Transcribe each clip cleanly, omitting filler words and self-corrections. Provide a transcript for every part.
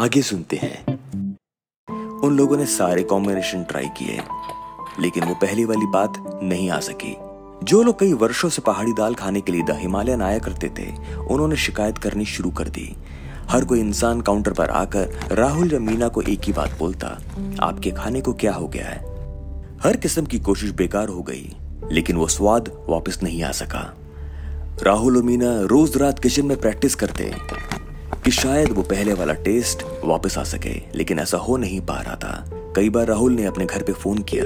आगे सुनते हैं। उन लोगों ने सारे कॉम्बिनेशन ट्राई किए, लेकिन वो पहली वाली बात नहीं आ सकी। जो लोग कई वर्षों से पहाड़ी दाल खाने के लिए द हिमालयन आया करते थे, उन्होंने शिकायत करनी शुरू कर दी। हर कोई इंसान काउंटर पर आकर राहुल या मीना को एक ही बात बोलता, आपके खाने को क्या हो गया है। हर किस्म की कोशिश बेकार हो गई, लेकिन वो स्वाद वापस नहीं आ सका। राहुल और मीना रोज रात किचन में प्रैक्टिस करते कि शायद वो पहले वाला टेस्ट वापस आ सके, लेकिन ऐसा हो नहीं पा रहा था। कई बार राहुल ने अपने घर पे फोन किया,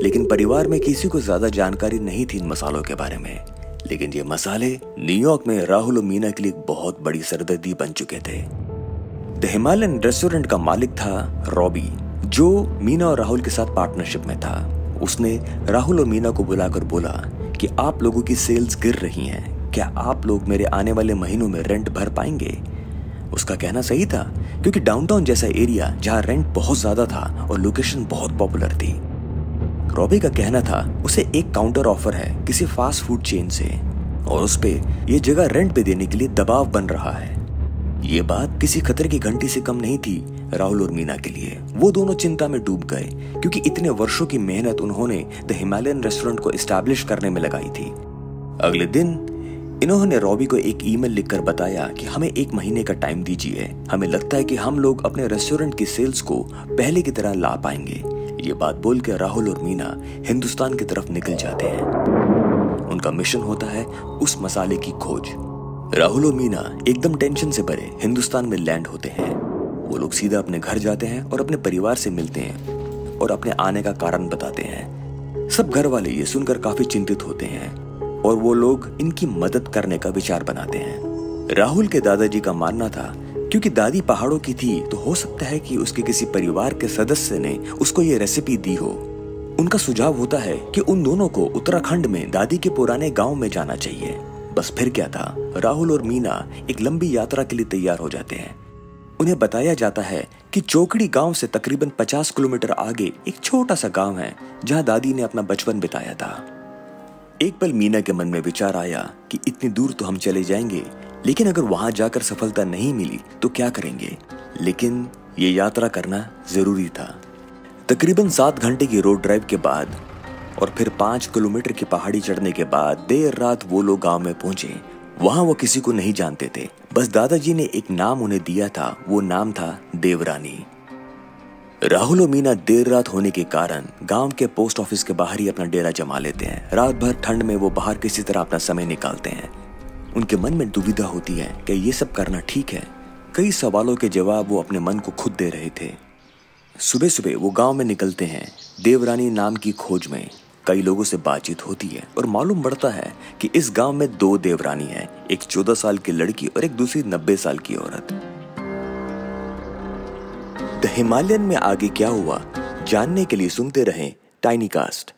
लेकिन परिवार में किसी को ज्यादा जानकारी नहीं थी इन मसालों के बारे में। लेकिन ये मसाले न्यूयॉर्क में राहुल और मीना के लिए बहुत बड़ी सरदर्दी बन चुके थे। द हिमालयन रेस्टोरेंट का मालिक था रॉबी, जो मीना और राहुल के साथ पार्टनरशिप में था। उसने राहुल और मीना को बुलाकर बोला कि आप लोगों की सेल्स गिर रही हैं, क्या आप लोग मेरे आने वाले महीनों में रेंट भर पाएंगे। उसका कहना सही था, क्योंकि डाउनटाउन जैसा एरिया जहां रेंट बहुत ज्यादा था और लोकेशन बहुत पॉपुलर थी। रॉबी का कहना था उसे एक काउंटर ऑफर है किसी फास्ट फूड चेन से, और उस पे ये जगह रेंट पे देने के लिए दबाव बन रहा है। ये बात किसी खतरे की घंटी से कम नहीं थी राहुल और मीना के लिए। वो दोनों चिंता में डूब गए, क्योंकि इतने वर्षों की मेहनत उन्होंने द हिमालयन रेस्टोरेंट को एस्टैब्लिश करने में लगाई थी। अगले दिन इन्होंने रॉबी को एक ईमेल लिखकर बताया कि हमें 1 महीने का टाइम दीजिए, हमें लगता है कि हम लोग अपने रेस्टोरेंट की सेल्स को पहले की तरह ला पाएंगे। ये बात बोलकर राहुल और मीना हिंदुस्तान की तरफ निकल जाते हैं। उनका मिशन होता है उस मसाले की खोज। राहुल और मीना एकदम टेंशन से भरे हिंदुस्तान में लैंड होते हैं। वो लोग सीधा अपने घर जाते हैं और अपने परिवार से मिलते हैं और अपने आने का कारण बताते हैं। सब घर वाले ये सुनकर काफी चिंतित होते हैं और वो लोग इनकी मदद करने का विचार बनाते हैं। राहुल के दादाजी का मानना था क्योंकि दादी पहाड़ों की थी, तो हो सकता है कि उसके किसी परिवार के सदस्य ने उसको ये रेसिपी दी हो। उनका सुझाव होता है कि उन दोनों को उत्तराखंड में दादी के पुराने गांव में जाना चाहिए। बस फिर क्या था, राहुल और मीना एक लंबी यात्रा के लिए तैयार हो जाते हैं। उन्हें बताया जाता है कि चौकड़ी गांव से तकरीबन 50 किलोमीटर आगे एक छोटा सा गांव है जहां दादी ने अपना बचपन बिताया था। एक पल मीना के मन में विचार आया कि इतनी दूर तो हम चले जाएंगे, लेकिन अगर वहां जाकर सफलता नहीं मिली तो क्या करेंगे। लेकिन ये यात्रा करना जरूरी था। तकरीबन 7 घंटे की रोड ड्राइव के बाद और फिर 5 किलोमीटर की पहाड़ी चढ़ने के बाद देर रात वो लोग गांव में पहुंचे। वहां वो किसी को नहीं जानते थे, बस दादाजी ने एक नाम उन्हें दिया था, वो नाम था देवरानी। राहुल और मीना देर रात होने के कारण गांव के पोस्ट ऑफिस के बाहर ही अपना डेरा जमा लेते हैं। रात भर ठंड में वो बाहर किसी तरह अपना समय निकालते हैं। उनके मन में दुविधा होती है कि ये सब करना ठीक है। कई सवालों के जवाब वो अपने मन को खुद दे रहे थे। सुबह सुबह वो गांव में निकलते हैं देवरानी नाम की खोज में। कई लोगों से बातचीत होती है और मालूम पड़ता है कि इस गांव में 2 देवरानी हैं, एक 14 साल की लड़की और एक दूसरी 90 साल की औरत। द हिमालयन में आगे क्या हुआ जानने के लिए सुनते रहें टाइनी कास्ट।